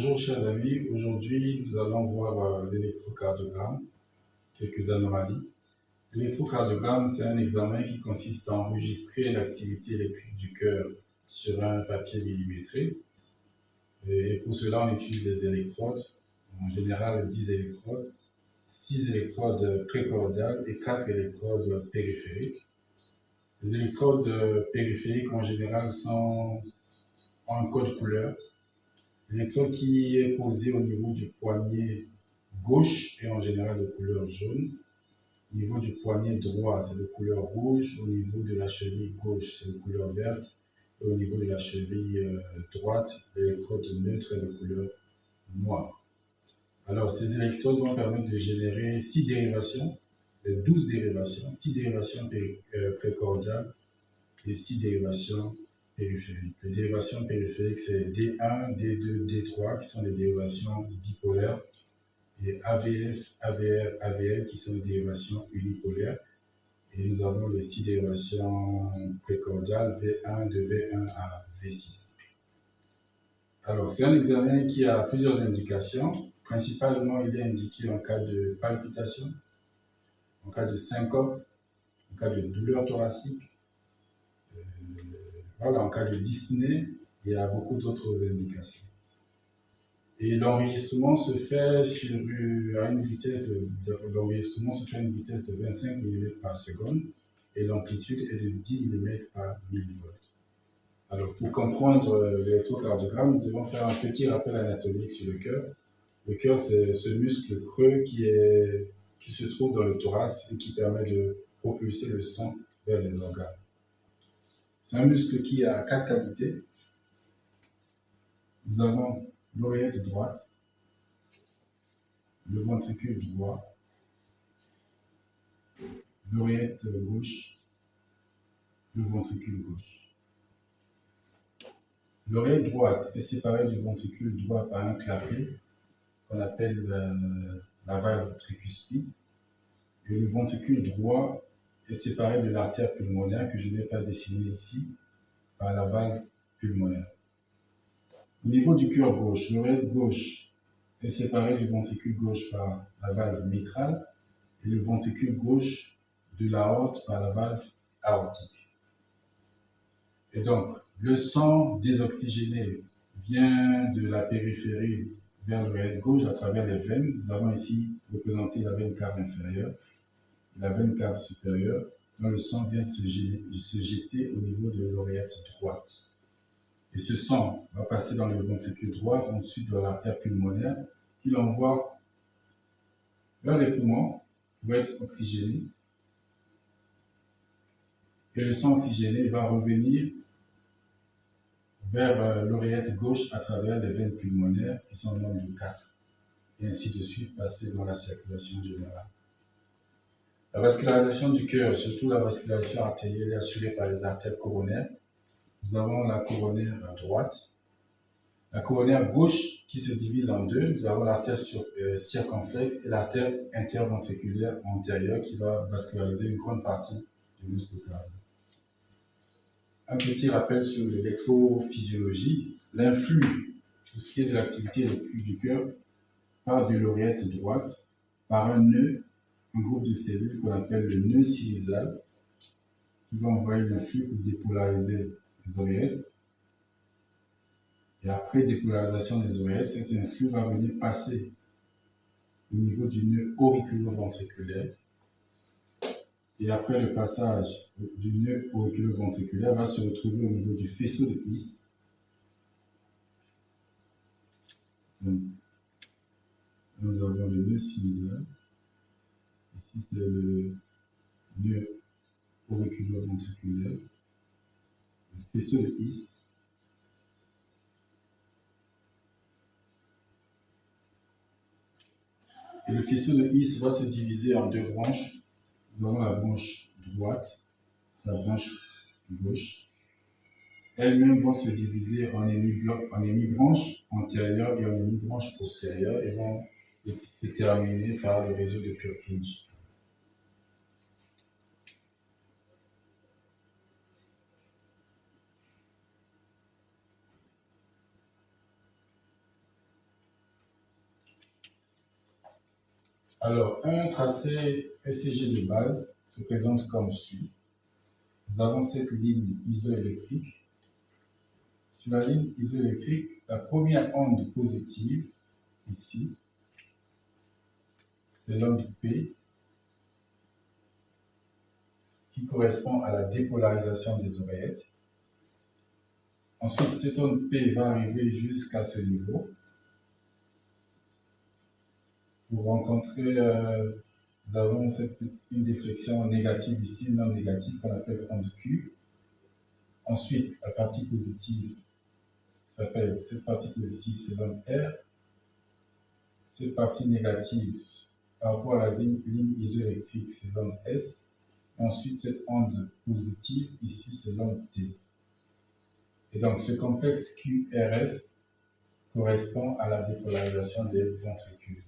Bonjour chers amis, aujourd'hui nous allons voir l'électrocardiogramme, quelques anomalies. L'électrocardiogramme, c'est un examen qui consiste à enregistrer l'activité électrique du cœur sur un papier millimétré. Et pour cela, on utilise des électrodes, en général 10 électrodes, 6 électrodes précordiales et 4 électrodes périphériques. Les électrodes périphériques en général ont un code couleur. L'électrode qui est posée au niveau du poignet gauche est en général de couleur jaune. Au niveau du poignet droit, c'est de couleur rouge. Au niveau de la cheville gauche, c'est de couleur verte. Et au niveau de la cheville droite, l'électrode neutre est de couleur noire. Alors, ces électrodes vont permettre de générer 6 dérivations, 12 dérivations, 6 dérivations précordiales et 6 dérivations périphériques. Les dérivations périphériques, c'est D1, D2, D3 qui sont des dérivations bipolaires et AVF, AVR, AVL qui sont des dérivations unipolaires. Et nous avons les 6 dérivations précordiales V1 de V1 à V6. Alors, c'est un examen qui a plusieurs indications. Principalement, il est indiqué en cas de palpitation, en cas de syncope, en cas de douleur thoracique, voilà, en cas de dyspnée, il y a beaucoup d'autres indications. Et l'enregistrement se fait à une vitesse l'enregistrement se fait à une vitesse de 25 mm par seconde et l'amplitude est de 10 mm par millivolt. Alors, pour comprendre l'électrocardiogramme, nous devons faire un petit rappel anatomique sur le cœur. Le cœur, c'est ce muscle creux qui se trouve dans le thorax et qui permet de propulser le sang vers les organes. C'est un muscle qui a 4 cavités. Nous avons l'oreillette droite, le ventricule droit, l'oreillette gauche, le ventricule gauche. L'oreillette droite est séparée du ventricule droit par un clapet qu'on appelle la valve tricuspide. Et le ventricule droit est séparé de l'artère pulmonaire que je n'ai pas dessinée ici par la valve pulmonaire. Au niveau du cœur gauche, l'oreillette gauche est séparée du ventricule gauche par la valve mitrale et le ventricule gauche de l'aorte par la valve aortique. Et donc, le sang désoxygéné vient de la périphérie vers l'oreillette gauche à travers les veines. Nous avons ici représenté la veine cave inférieure et la veine cave supérieure, dont le sang vient se jeter au niveau de l'oreillette droite. Et ce sang va passer dans le ventricule droit, ensuite dans l'artère pulmonaire, qui l'envoie vers les poumons pour être oxygéné. Et le sang oxygéné va revenir vers l'oreillette gauche à travers les veines pulmonaires qui sont au nombre de 4. Et ainsi de suite, passer dans la circulation générale. La vascularisation du cœur, surtout la vascularisation artérielle, est assurée par les artères coronaires. Nous avons la coronaire droite, la coronaire gauche qui se divise en deux. Nous avons l'artère circonflexe et l'artère interventriculaire antérieure qui va vasculariser une grande partie du muscle cardiaque. Un petit rappel sur l'électrophysiologie. L'influx, tout ce qui est de l'activité électrique du cœur, part de l'oreillette droite par un nœud, un groupe de cellules qu'on appelle le nœud sinusal, qui va envoyer l'influx pour dépolariser les oreillettes. Et après dépolarisation des oreillettes, cet influx va venir passer au niveau du nœud auriculo-ventriculaire. Et après le passage du nœud auriculo-ventriculaire, va se retrouver au niveau du faisceau de His. Donc, nous avons le nœud sinusal. Ici, c'est le nœud auriculo-ventriculaire. Le faisceau de His. Et le faisceau de His va se diviser en deux branches. Nous avons la branche droite, la branche gauche. Elles-mêmes vont se diviser en hémibranches antérieures et en hémibranches postérieures et vont se terminer par le réseau de Purkinje. Alors, un tracé ECG de base se présente comme suit. Nous avons cette ligne isoélectrique. Sur la ligne isoélectrique, la première onde positive, ici, c'est l'onde P, qui correspond à la dépolarisation des oreillettes. Ensuite, cette onde P va arriver jusqu'à ce niveau. Pour rencontrer, nous avons une déflexion négative ici, une onde négative qu'on appelle onde Q. Ensuite, la partie positive, cette partie positive, c'est l'onde R. Cette partie négative, par rapport à la ligne isoélectrique, c'est l'onde S. Ensuite, cette onde positive, ici, c'est l'onde T. Et donc, ce complexe QRS correspond à la dépolarisation des ventricules.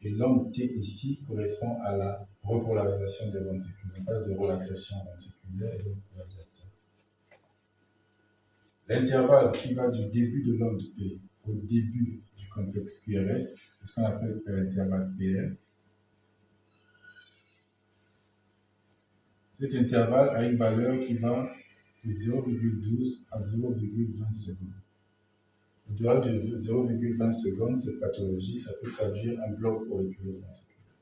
Et l'onde T ici correspond à la repolarisation des ventricules. On parle de relaxation ventriculaire et de polarisation. L'intervalle qui va du début de l'onde P au début du complexe QRS, c'est ce qu'on appelle l'intervalle PR. Cet intervalle a une valeur qui va de 0,12 à 0,20 secondes. Au-delà de 0,20 secondes, cette pathologie, ça peut traduire un bloc auriculo-ventriculaire.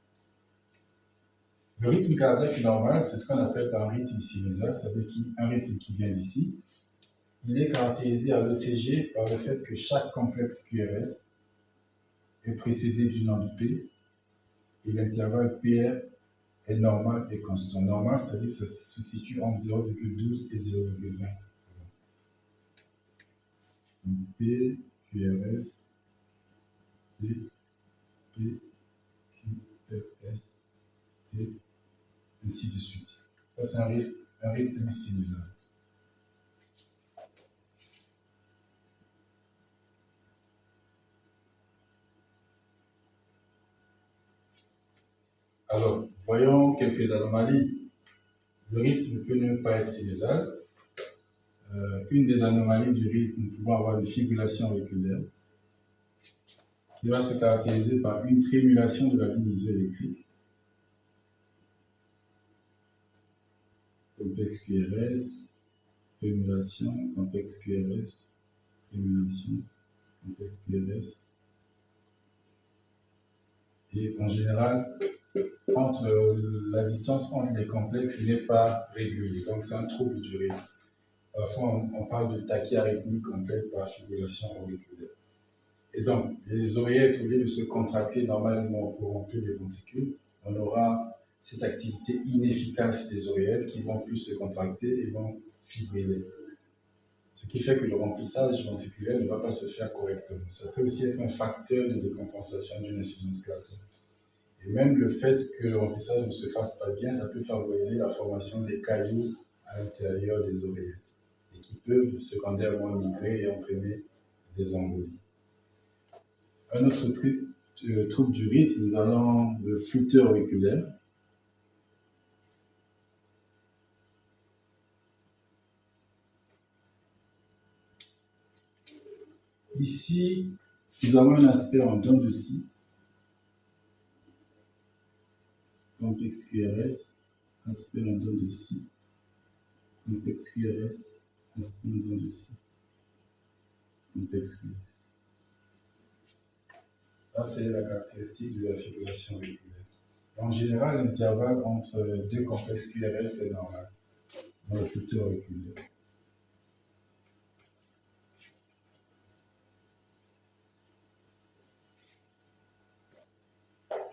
Le rythme cardiaque normal, c'est ce qu'on appelle un rythme sinusal, c'est-à-dire un rythme qui vient d'ici. Il est caractérisé à l'ECG par le fait que chaque complexe QRS est précédé d'une onde P et l'intervalle PR est normal et constant. Normal, c'est-à-dire que ça se situe entre 0,12 et 0,20. P, QRS, T, P, QRS, T, ainsi de suite. Ça, c'est un rythme sinusal. Alors, voyons quelques anomalies. Le rythme peut ne pas être sinusal. Une des anomalies du rythme, nous pouvons avoir une fibrillation auriculaire qui va se caractériser par une trémulation de la ligne isoélectrique. Complexe QRS, trémulation, complexe QRS, trémulation, complexe QRS. Et en général, la distance entre les complexes n'est pas régulière, donc c'est un trouble du rythme. Parfois, on parle de tachyarrhythmie complète par fibrillation auriculaire. Et donc, les oreillettes, au lieu de se contracter normalement pour remplir les ventricules, on aura cette activité inefficace des oreillettes qui vont plus se contracter et vont fibriller. Ce qui fait que le remplissage ventriculaire ne va pas se faire correctement. Ça peut aussi être un facteur de décompensation d'une insuffisance cardiaque. Et même le fait que le remplissage ne se fasse pas bien, ça peut favoriser la formation des cailloux à l'intérieur des oreillettes et qui peuvent secondairement migrer et entraîner des embolies. Un autre trouble du rythme, nous avons le flutteur auriculaire. Ici, nous avons un aspect en dents de scie, complexe QRS, aspect en dents de scie, complexe QRS, aspect en dents de scie, complexe QRS. Là, c'est la caractéristique de la fibrillation auriculaire. En général, l'intervalle entre deux complexes QRS est normal dans le flutteur auriculaire.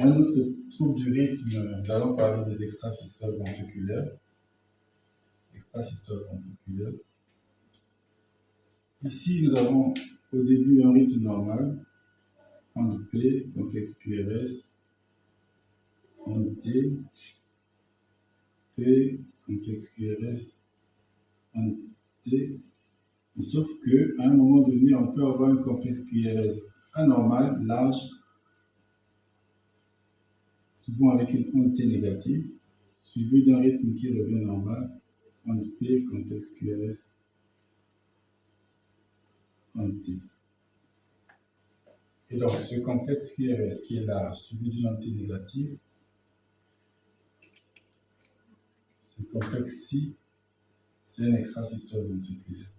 Un autre trouble du rythme, nous allons parler des extrasystoles ventriculaires. Extrasystole ventriculaire. Ici, nous avons au début un rythme normal, onde P, complexe QRS, onde T, P, complexe QRS, onde T. Mais sauf qu'à un moment donné, on peut avoir un complexe QRS anormal, large, souvent avec une onde T négative, suivi d'un rythme qui revient normal, onde P, complexe QRS, onde T. Et donc, ce complexe QRS qui est là, suivi d'une entité négative, ce complexe-ci, c'est un extrasystole ventriculaire.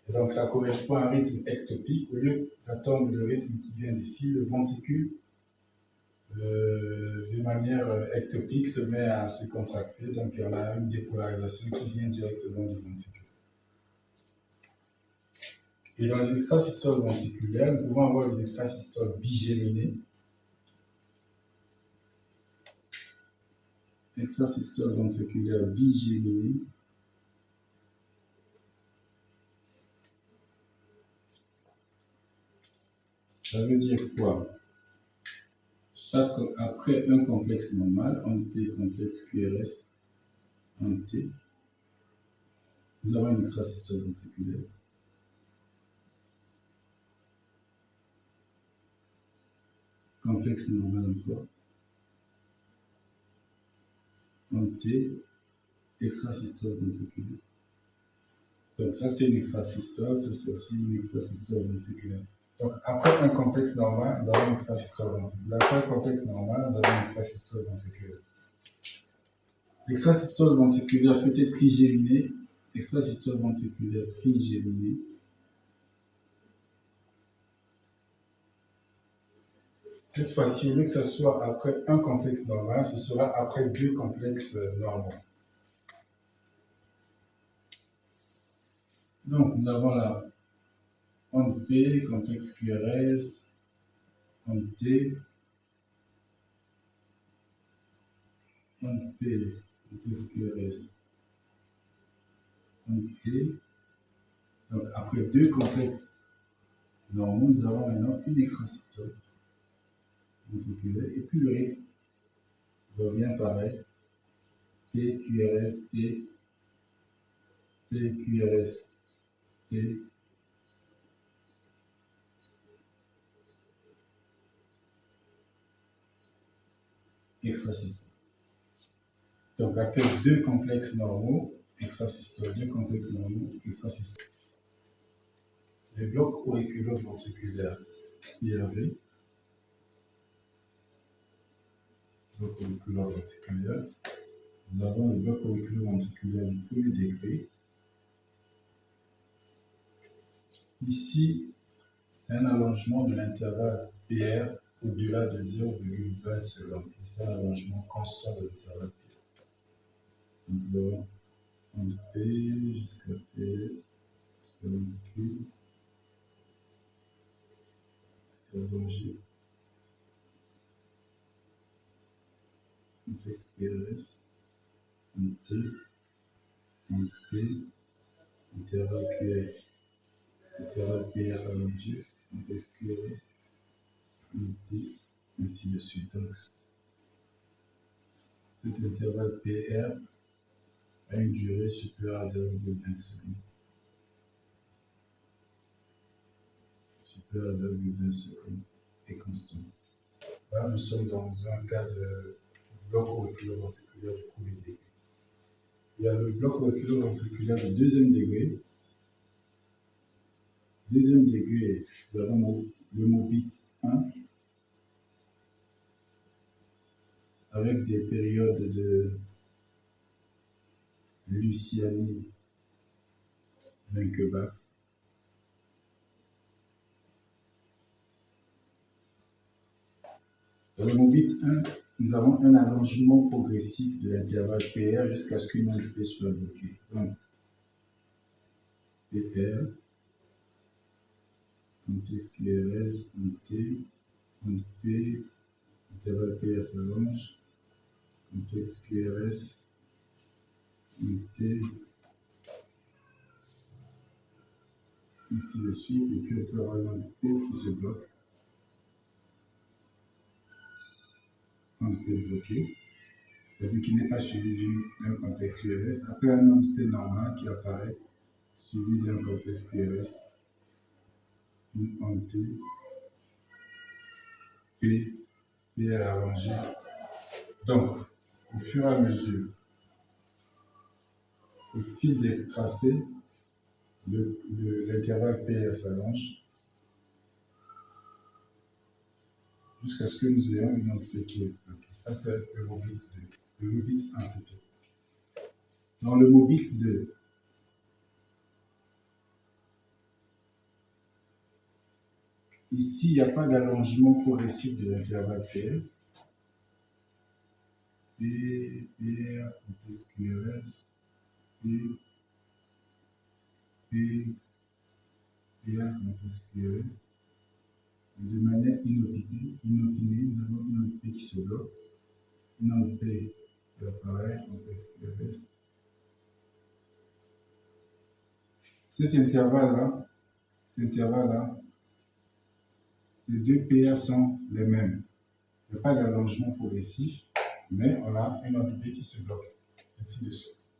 Et donc, ça correspond à un rythme ectopique. Au lieu d'attendre le rythme qui vient d'ici, le ventricule, de manière ectopique, se met à se contracter. Donc, on a une dépolarisation qui vient directement du ventricule. Et dans les extrasystoles ventriculaires, nous pouvons avoir des extrasystoles bigéminés. Extrasystole ventriculaire bigéminé. Ça veut dire quoi? Après un complexe normal, en T, complexe QRS, en T, nous avons une extrasystole ventriculaire. Complexe normal encore. En T, extrasystole ventriculaire. Donc ça c'est une extrasystole, ça c'est aussi une extrasystole ventriculaire. Donc après un complexe normal, nous avons une extrasystole ventriculaire. Après un complexe normal, nous avons une extrasystole ventriculaire. L'extrasystole ventriculaire peut être trigéminée, extrasystole ventriculaire trigéminée. Cette fois-ci, au lieu que ce soit après un complexe normal, ce sera après deux complexes normaux. Donc, nous avons la onde P, complexe QRS, onde T, onde P, complexe QRS, onde T. Donc, après deux complexes normaux, nous avons maintenant une extrasystole ventriculaire. Et puis le rythme revient pareil. P, QRS, T, P, QRS, T. Extrasystole. Donc, après deux complexes normaux, extrasystole, deux complexes normaux, extrasystole. Les blocs auriculo-ventriculaires IRV, bloc auriculo-ventriculaire. Nous avons le bloc auriculo-ventriculaire du premier degré. Ici, c'est un allongement de l'intervalle PR au-delà de 0,20 secondes. C'est un allongement constant de l'intervalle PR. Donc, nous avons onde P jusqu'à P, jusqu'à l'auricule, jusqu'à allongé. Complexe PRS, onde T, onde P, intervalle QR. Intervalle PR allongé, complexe QRS, unité, ainsi de suite. Donc, cet intervalle PR a une durée supérieure à 0,20 secondes. Supérieure à 0,20 secondes et constant. Là, nous sommes dans un cas de bloc auriculo-ventriculaire du premier degré. Il y a le bloc auriculo-ventriculaire du deuxième degré. Deuxième degré, nous avons le MOBIT 1 avec des périodes de Luciani Vinquebach. Dans le MOBIT 1, nous avons un allongement progressif de l'intervalle PR jusqu'à ce qu'une onde P soit bloquée. Donc, PR, complexe QRS, onde T, onde P, intervalle PR s'allonge, complexe QRS, onde T, ainsi de suite, et puis on peut avoir une onde P qui se bloque. Onde P bloquée, c'est-à-dire qu'il n'est pas suivi d'un complexe QRS. Après un onde P normal qui apparaît, suivi d'un complexe QRS, une onde T, P, PR allongé. Donc, au fur et à mesure, au fil des tracés, l'intervalle PR s'allonge. jusqu'à ce que nous ayons une onde P qui est bloquée. Ça, c'est le MOBITS 2. Le MOBITS 1 plutôt. Dans le MOBITS 2, ici, il n'y a pas d'allongement progressif de l'intervalle PR. P, PR, SQRS, P, P, PR, SQRS. De manière inopinée, nous avons une onde P qui se bloque, une onde P qui apparaît en SQRS. Cet intervalle-là, ces deux PA sont les mêmes. Il n'y a pas d'allongement progressif, mais on a une onde P qui se bloque, ainsi de suite.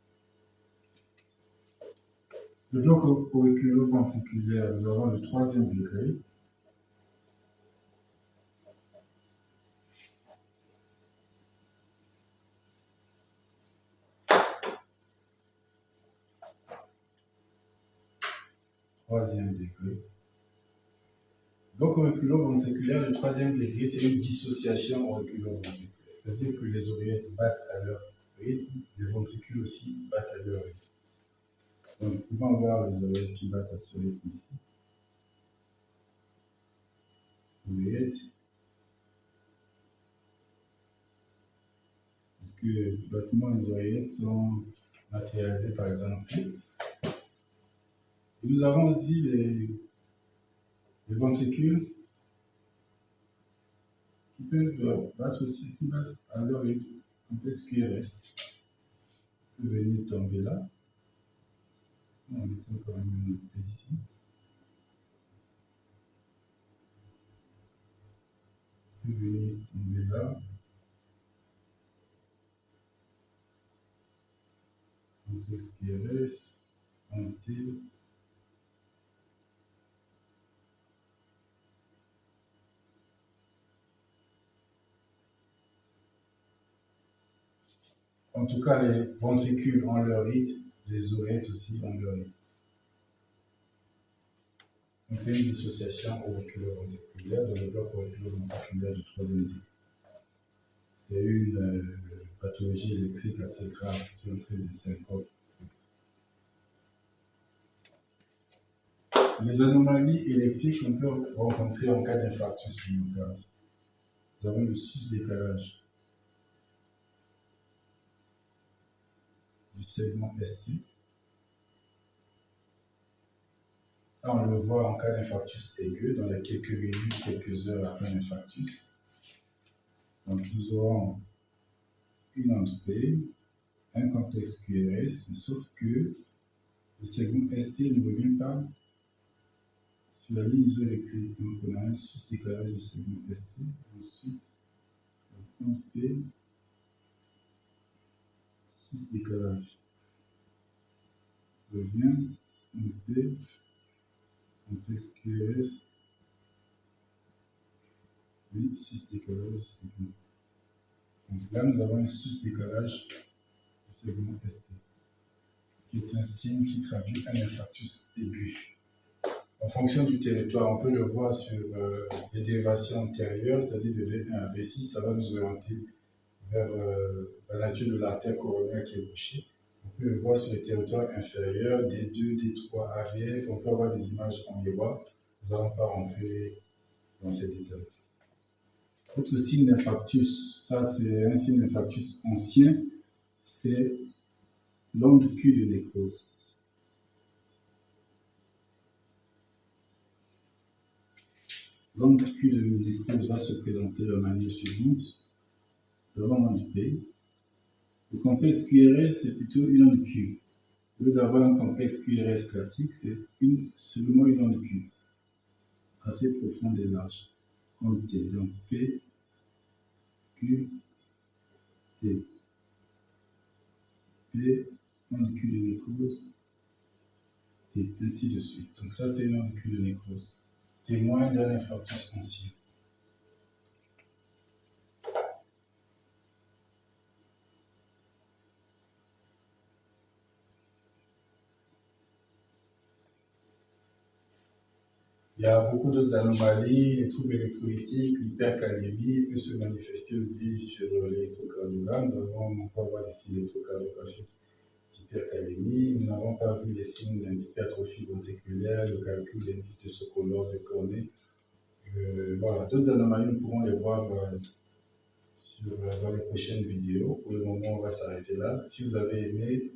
Le bloc auriculo-ventriculaire, nous avons le 3e degré. Bloc auriculo-ventriculaire, le 3e degré, c'est une dissociation auriculo-ventriculaire. C'est-à-dire que les oreillettes battent à leur rythme, les ventricules aussi battent à leur rythme. Donc, nous pouvons voir les oreillettes qui battent à ce rythme ici. Oreillettes. Est-ce que les battements des oreillettes sont matérialisés par exemple? Et nous avons aussi les ventricules qui peuvent battre aussi, qui battent à leur rythme. On peut SQRS. On peut venir tomber là. On va mettre quand même une P ici. On peut venir tomber là. On peut SQRS. On T. En tout cas, les ventricules ont leur rythme, les oreillettes aussi ont leur rythme. Donc, c'est une dissociation auriculo-ventriculaire dans le bloc auriculo-ventriculaire du 3e degré. C'est une pathologie électrique assez grave qui entraîne des syncopes. Les anomalies électriques qu'on peut rencontrer en cas d'infarctus du myocarde. Nous avons le sus-décalage du segment ST. Ça, on le voit en cas d'infarctus aigu, dans les quelques minutes, quelques heures après l'infarctus. Donc, nous aurons une onde P, un complexe QRS, mais sauf que le segment ST ne revient pas sur la ligne isoélectrique. Donc, on a un sus-décalage du segment ST. Ensuite, onde P, sus-décalage revient, onde P, complexe QRS, et sus-décalage du segment. Donc là, nous avons un sus-décalage du segment ST, qui est un signe qui traduit un infarctus aigu. En fonction du territoire, on peut le voir sur les dérivations antérieures, c'est-à-dire de V1 à V6, ça va nous orienter vers la nature de l'artère coronaire qui est bouchée. On peut le voir sur les territoires inférieurs, D2, D3, AVF, on peut avoir des images en miroir. Nous n'allons pas rentrer dans ces détails. Autre signe d'infarctus, ça c'est un signe d'infarctus ancien, c'est l'onde Q de nécrose. L'onde Q de nécrose va se présenter de la manière suivante. Nous avons l'onde P. Le complexe QRS, c'est plutôt une onde Q. Au lieu d'avoir un complexe QRS classique, c'est seulement une onde Q, assez profonde et large. Onde T, donc P, Q, T. P, onde Q de nécrose, T, ainsi de suite. Donc ça, c'est une onde Q de nécrose, témoin d'un infarctus ancien. Il y a beaucoup d'autres anomalies, les troubles électrolytiques, l'hypercalémie peut se manifester aussi sur l'électrocardiogramme. On peut avoir des signes électrocardiographiques d'hypercalémie. Nous n'avons pas vu les signes d'hypertrophie ventriculaire, le calcul d'indice de Sokolov de Cornet. Voilà, d'autres anomalies, nous pourrons les voir dans les prochaines vidéos. Pour le moment, on va s'arrêter là. Si vous avez aimé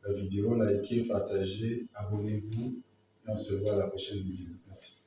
la vidéo, likez, partagez, abonnez-vous et on se voit à la prochaine vidéo. Merci.